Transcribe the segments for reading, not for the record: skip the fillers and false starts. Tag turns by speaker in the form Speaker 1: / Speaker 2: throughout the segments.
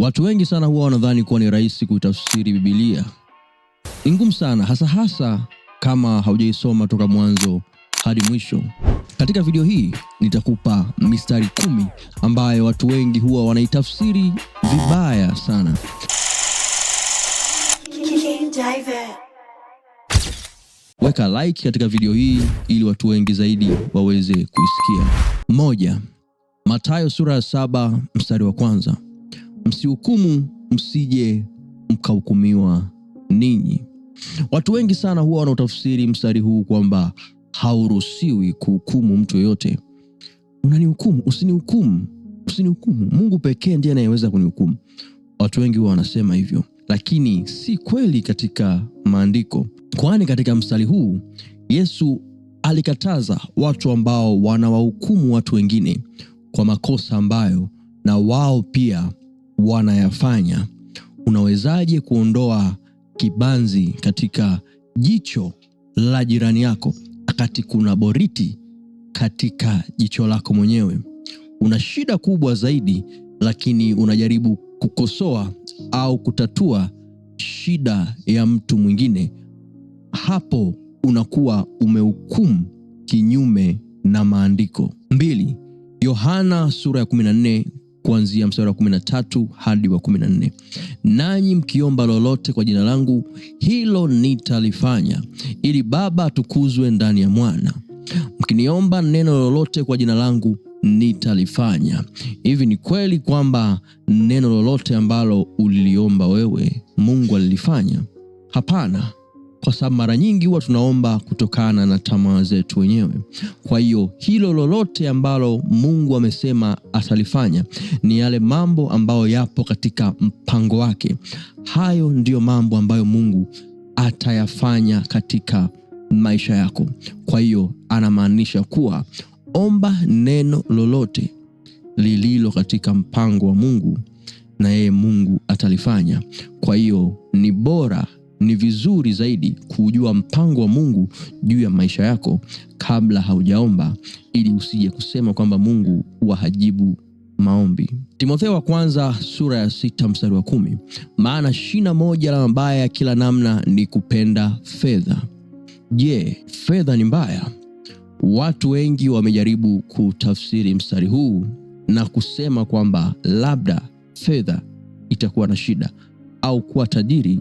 Speaker 1: Watu wengi sana huwa wanadhani kuwa ni rahisi kutafsiri Biblia. Ni ngumu sana, hasa kama haujaisoma toka mwanzo hadi mwisho. Katika video hii nitakupa mistari 10 ambayo watu wengi huwa wanaitafsiri vibaya sana. Weka like katika video hii ili watu wengi zaidi waweze kuisikia. 1. Mathayo sura ya 7 mstari wa 1. Msihukumu msije mkahukumiwa ninyi. Watu wengi sana huwa wanautafsiri mstari huu kwamba hauruhusiwi kuhukumu mtu yoyote. Unanihukumu, usinihukumu. Mungu pekee ndiye anayeweza kunihukumu. Watu wengi huwa wanasema hivyo, lakini si kweli katika maandiko. Kwani katika mstari huu Yesu alikataza watu ambao wanawahukumu watu wengine kwa makosa ambayo na wao pia wanayafanya. Unawezaje kuondoa kibanzi katika jicho la jirani yako wakati kuna boriti katika jicho lako mwenyewe? Una shida kubwa zaidi, lakini unajaribu kukosoa au kutatua shida ya mtu mwingine. Hapo unakuwa umehukumu kinyume na maandiko. 2. Yohana sura ya 14 kuanzia mstari wa 13 hadi wa 14. Nanyi mkiomba lolote kwa jina langu, hilo nitalifanya, ili Baba atukuzwe ndani ya Mwana. Mkiniomba neno lolote kwa jina langu, nitalifanya. Hivi ni kweli kwamba neno lolote ambalo uliliomba wewe, Mungu alilifanya? Hapana. Kwa sababu mara nyingi huwa tunaomba kutokana na tamaa zetu wenyewe. Kwa hiyo hilo lolote ambalo Mungu amesema atalifanya ni yale mambo ambayo yapo katika mpango wake. Hayo ndiyo mambo ambayo Mungu atayafanya katika maisha yako. Kwa hiyo anamaanisha kuwa omba neno lolote lililo katika mpango wa Mungu na yeye Mungu atalifanya. Kwa hiyo ni bora, ni vizuri zaidi kujua mpango wa Mungu juu ya maisha yako kabla haujaomba, ili usije kusema kwamba Mungu huwa hajibu maombi. Timotheo wa kwanza sura ya 6 mstari wa 10. Maana shina moja la mabaya ya kila namna ni kupenda fedha. Je, fedha ni mbaya? Watu wengi wamejaribu kutafsiri mstari huu na kusema kwamba labda fedha itakuwa na shida au kuwa tajiri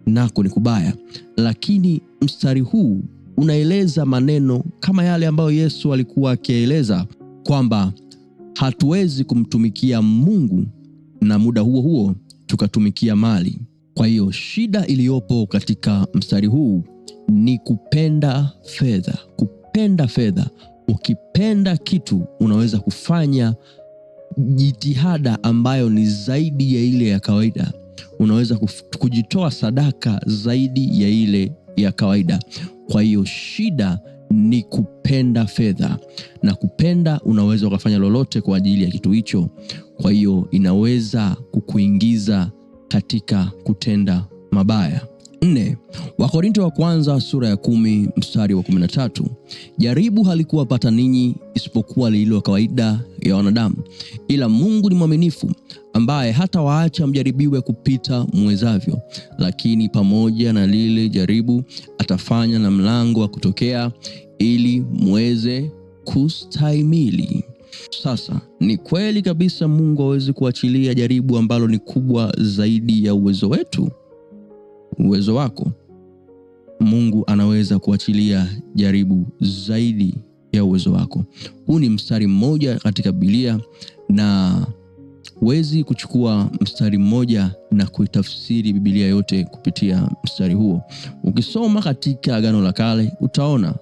Speaker 1: nako ni kubaya. Lakini mstari huu unaeleza maneno kama yale ambayo Yesu alikuwa akieleza, kwamba hatuwezi kumtumikia Mungu na muda huo huo tukatumikia mali. Kwa hiyo shida iliyopo katika mstari huu ni kupenda fedha. Kupenda fedha. Ukipenda kitu unaweza kufanya jitihada ambayo ni zaidi ya ile ya kawaida. Unaweza kujitoa sadaka zaidi ya ile ya kawaida. Kwa hiyo shida ni kupenda fedha, na kupenda unaweza ukafanya lolote kwa ajili ya kitu hicho. Kwa hiyo inaweza kukuingiza katika kutenda mabaya. 4. Wakorintho wa kwanza sura ya 10 mstari wa 13. Jaribu halikuwapata ninyi isipokuwa lililo kawaida ya wanadamu, ila Mungu ni mwaminifu, ambaye hata waacha mjaribiwe kupita mwezavyo, lakini pamoja na lile jaribu atafanya na mlango wa kutokea, ili muweze kustahimili. Sasa ni kweli kabisa Mungu hawezi kuachilia jaribu ambalo ni kubwa zaidi ya uwezo wetu, uwezo wako. Mungu anaweza kuachilia jaribu zaidi ya uwezo wako. Huu ni mstari mmoja katika Biblia, na huwezi kuchukua mstari mmoja na kuitafsiri Biblia yote kupitia mstari huo. Ukisoma katika Agano la Kale utaona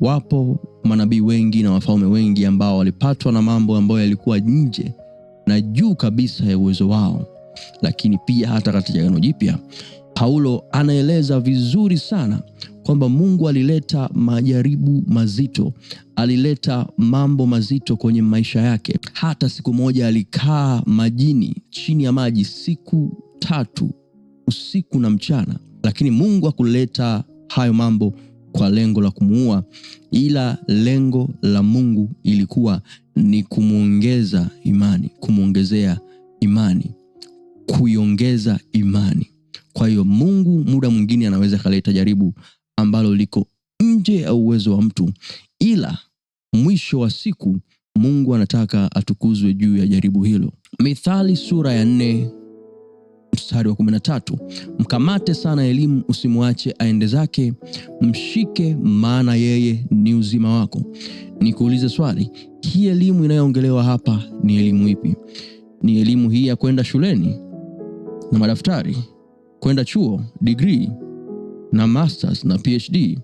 Speaker 1: wapo manabii wengi na wafalme wengi ambao walipatwa na mambo ambayo yalikuwa nje na juu kabisa ya uwezo wao. Lakini pia hata katika Agano Jipya Paulo anaeleza vizuri sana kwamba Mungu alileta majaribu mazito, alileta mambo mazito kwenye maisha yake. Hata siku moja alikaa majini, chini ya maji siku 3 usiku na mchana. Lakini Mungu hakuleta hayo mambo kwa lengo la kumuua, ila lengo la Mungu ilikuwa ni kumuongezea imani. kuongeza imani. Kwa hiyo Mungu muda mwingine anaweza kaleta jaribu ambalo liko nje ya uwezo wa mtu, ila mwisho wa siku Mungu anataka atukuzwe juu ya jaribu hilo. Mithali sura ya 4 mstari wa 13, mkamate sana elimu, usimwache aende zake, mshike maana yeye ni uzima wako. Nikuulize swali, hii elimu inayoongelewa hapa ni elimu ipi? Ni elimu hii ya kwenda shuleni na madaftari, kwenda chuo, degree na masters na PhD?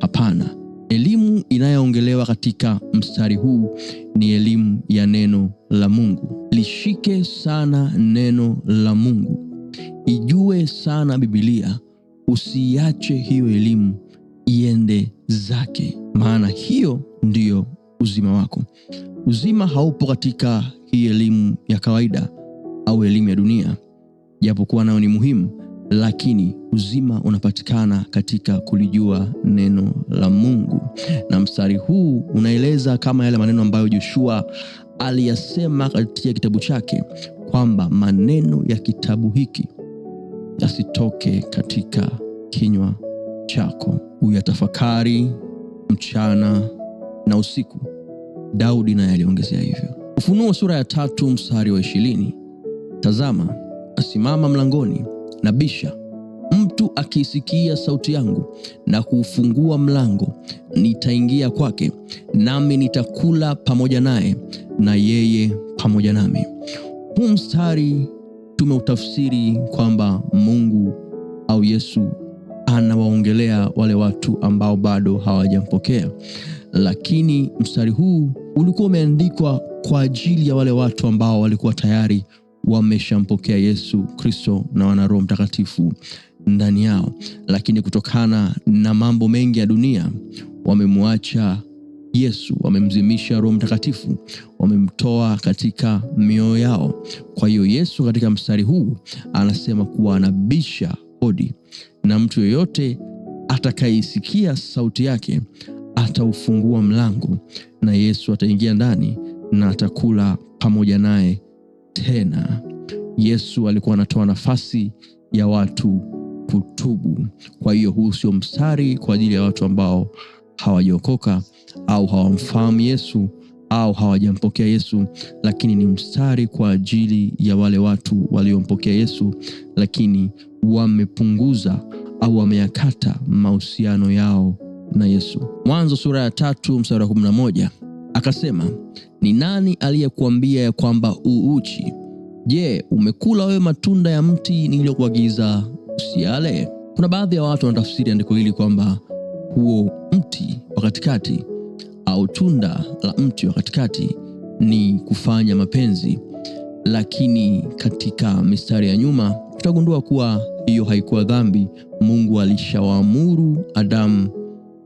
Speaker 1: Hapana. Elimu inayoongelewa katika mstari huu ni elimu ya neno la Mungu. Lishike sana neno la Mungu. Ijue sana Biblia. Usiache hiyo elimu iende zake, maana hiyo ndiyo uzima wako. Uzima haupo katika hii elimu ya kawaida au elimu ya dunia, japokuwa nayo ni muhimu, lakini uzima unapatikana katika kulijua neno la Mungu. Na mstari huu unaeleza kama yale maneno ambayo Joshua aliyasema katika kitabu chake, kwamba maneno ya kitabu hiki yasitoke katika kinywa chako, uyatafakari mchana na usiku. Daudi naye aliongezea hivyo. Ufunuo sura ya 3 mstari wa 20, tazama asimama mlangoni nabisha, mtu akisikia sauti yangu na kuufungua mlango, nitaingia kwake, nami nitakula pamoja naye na yeye pamoja nami. Huu mstari tumeutafsiri kwamba Mungu au Yesu anawaongelea wale watu ambao bado hawajampokea, lakini mstari huu ulikuwa umeandikwa kwa ajili ya wale watu ambao walikuwa tayari wameshampokea Yesu Kristo na wana Roho Mtakatifu ndani yao, lakini kutokana na mambo mengi ya dunia wamemwacha Yesu, wamemzimisha Roho Mtakatifu, wamemtoa katika mioyo yao. Kwa hiyo Yesu katika mstari huu anasema kuwa anabisha hodi, na mtu yeyote atakayesikia sauti yake ataufungua mlango, na Yesu ataingia ndani na atakula pamoja naye tena. Yesu alikuwa anatoa nafasi ya watu kutubu. Kwa hiyo huu sio mstari kwa ajili ya watu ambao hawajaokoka au hawamfahamu Yesu au hawajampokea Yesu, lakini ni mstari kwa ajili ya wale watu waliompokea Yesu lakini wamepunguza au wameyakata mahusiano yao na Yesu. Mwanzo sura ya 3 mstari wa 11, akasema, ni nani aliyekuambia ya kwamba uuchi? Je, umekula wewe matunda ya mti niliyokuagiza usiale? Kuna baadhi ya watu wanatafsiri andiko hili kwamba huo mti wa katikati au tunda la mti wa katikati ni kufanya mapenzi, lakini katika mistari ya nyuma tutagundua kuwa hiyo haikuwa dhambi. Mungu alishawaamuru Adamu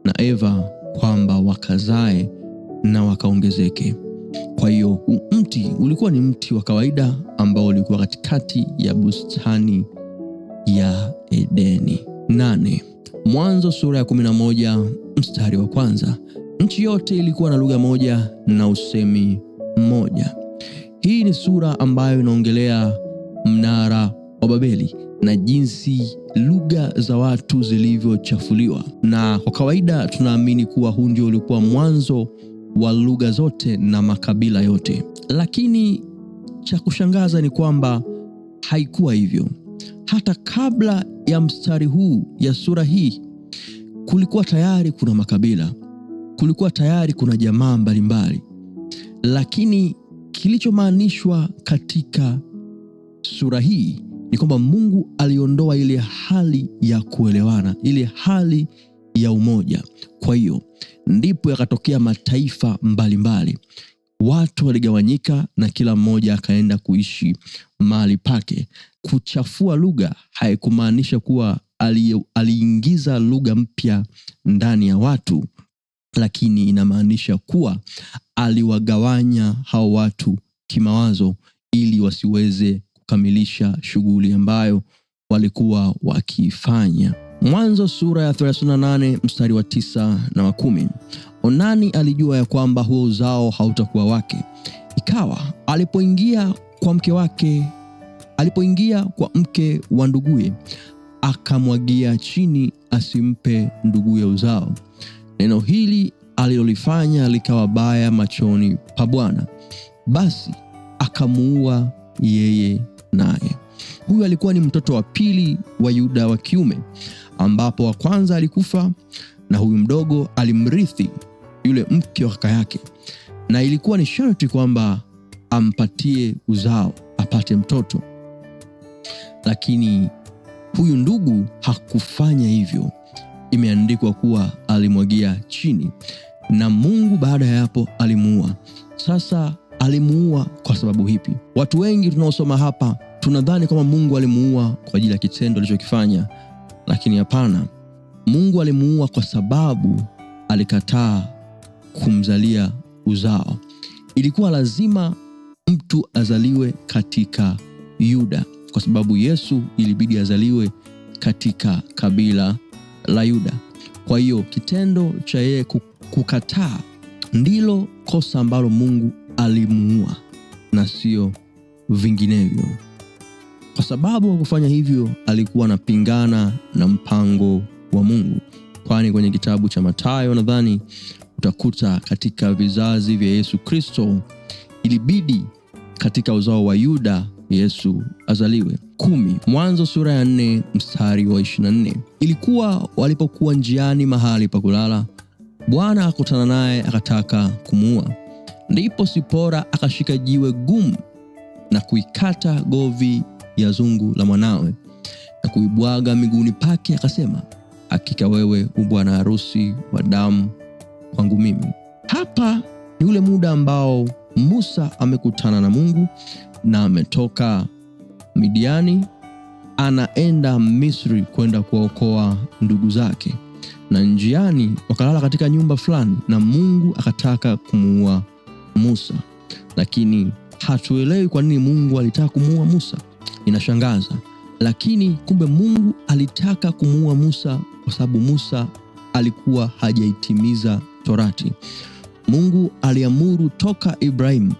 Speaker 1: na Eva kwamba wakazae na wakaongezeke. Kwa hiyo mti ulikuwa ni mti wa kawaida ambao ulikuwa katikati ya bustani ya Edeni. 8. Mwanzo sura ya 11 mstari wa 1, nchi yote ilikuwa na lugha moja na usemi mmoja. Hii ni sura ambayo inaongelea mnara wa Babeli na jinsi lugha za watu zilivyochafuliwa, na kwa kawaida tunaamini kuwa huu ndio ulikuwa mwanzo wa lugha zote na makabila yote. Lakini cha kushangaza ni kwamba haikuwa hivyo. Hata kabla ya mstari huu ya sura hii kulikuwa tayari kuna makabila, kulikuwa tayari kuna jamaa mbalimbali. Lakini kilichomaanishwa katika sura hii ni kwamba Mungu aliondoa ile hali ya kuelewana, ile hali ya umoja. Kwa hiyo ndipo yakatokea mataifa mbalimbali. Watu waligawanyika na kila mmoja akaenda kuishi mahali pake. Kuchafua lugha haikumaanisha kuwa aliingiza lugha mpya ndani ya watu, lakini inamaanisha kuwa aliwagawanya hao watu kimawazo ili wasiweze kukamilisha shughuli ambayo walikuwa wakifanya. Mwanzo sura ya 38 mstari wa 9 na wa 10. Onani alijua ya kwamba huo uzao hautakuwa wake. Ikawa alipoingia kwa mke wake Alipoingia kwa mke wa nduguye, akamwagia chini asimpe nduguye uzao. Neno hili alilolifanya likawa baya machoni pa Bwana, basi akamuua yeye naye. Huyu alikuwa ni mtoto wa pili wa Yuda wa kiume, ambapo wa kwanza alikufa na huyu mdogo alimrithi yule mke wa kaka yake, na ilikuwa ni sharti kwamba ampatie uzao, apate mtoto. Lakini huyu ndugu hakufanya hivyo. Imeandikwa kuwa alimwagia chini, na Mungu baada ya hapo alimuua. Sasa alimuua kwa sababu hipi? Watu wengi tunaosoma hapa tunadhani kama Mungu alimuua kwa ajili ya kitendo alichokifanya, lakini hapana. Mungu alimuua kwa sababu alikataa kumzalia uzao. Ilikuwa lazima mtu azaliwe katika Yuda, kwa sababu Yesu ilibidi azaliwe katika kabila la Yuda. Kwa hiyo kitendo cha yeye kukataa ndilo kosa ambalo Mungu alimuua na sio vinginevyo. Kwa sababu wa kufanya hivyo alikuwa anapingana na mpango wa Mungu. Kwani kwenye kitabu cha Mathayo nadhani utakuta katika vizazi vya Yesu Kristo ilibidi katika uzao wa Yuda Yesu azaliwe. 10 Mwanzo sura ya 4 mstari wa 24. Ilikuwa walipokuwa njiani mahali pa kulala, Bwana akakutana naye akataka kumuua. Ndipo Sipora akashika jiwe gumu na kuikata govi ya zungu la mwanawe na kuibwaga miguuni pake, akasema, hakika wewe u bwana harusi wa damu kwangu mimi. Hapa ni ule muda ambao Musa amekutana na Mungu na ametoka Midiani anaenda Misri kwenda kuwaokoa ndugu zake, na njiani wakalala katika nyumba fulani, na Mungu akataka kumuua Musa. Lakini hatuelewi kwa nini Mungu alitaka kumuua Musa. Inashangaza, lakini kumbe Mungu alitaka kumuua Musa kwa sababu Musa alikuwa hajaitimiza Torati. Mungu aliamuru toka Ibrahim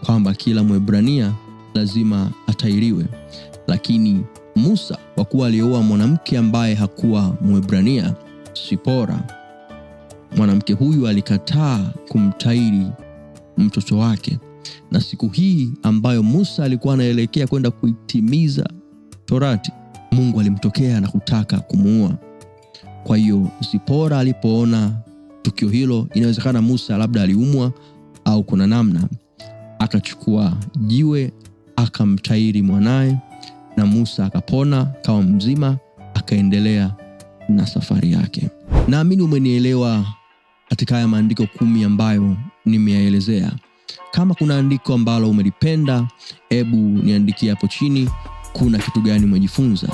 Speaker 1: kwamba kila Mwebrania lazima atairiwe, lakini Musa kwa kuwa alioa mwanamke ambaye hakuwa Mwebrania, Sipora, mwanamke huyu alikataa kumtairi mtoto wake. Na siku hii ambayo Musa alikuwa anaelekea kwenda kuitimiza Torati, Mungu alimtokea na kutaka kumuua. Kwa hiyo Sipora alipoona tukio hilo, inawezekana Musa labda aliumwa au kuna namna, akachukua jiwe akamtairi mwanae, na Musa akapona kawa mzima, akaendelea na safari yake. Naamini umenielewa katika haya maandiko 10 ambayo nimeyaelezea. Kama kuna andiko ambalo umelipenda, hebu niandikie hapo chini kuna kitu gani umejifunza.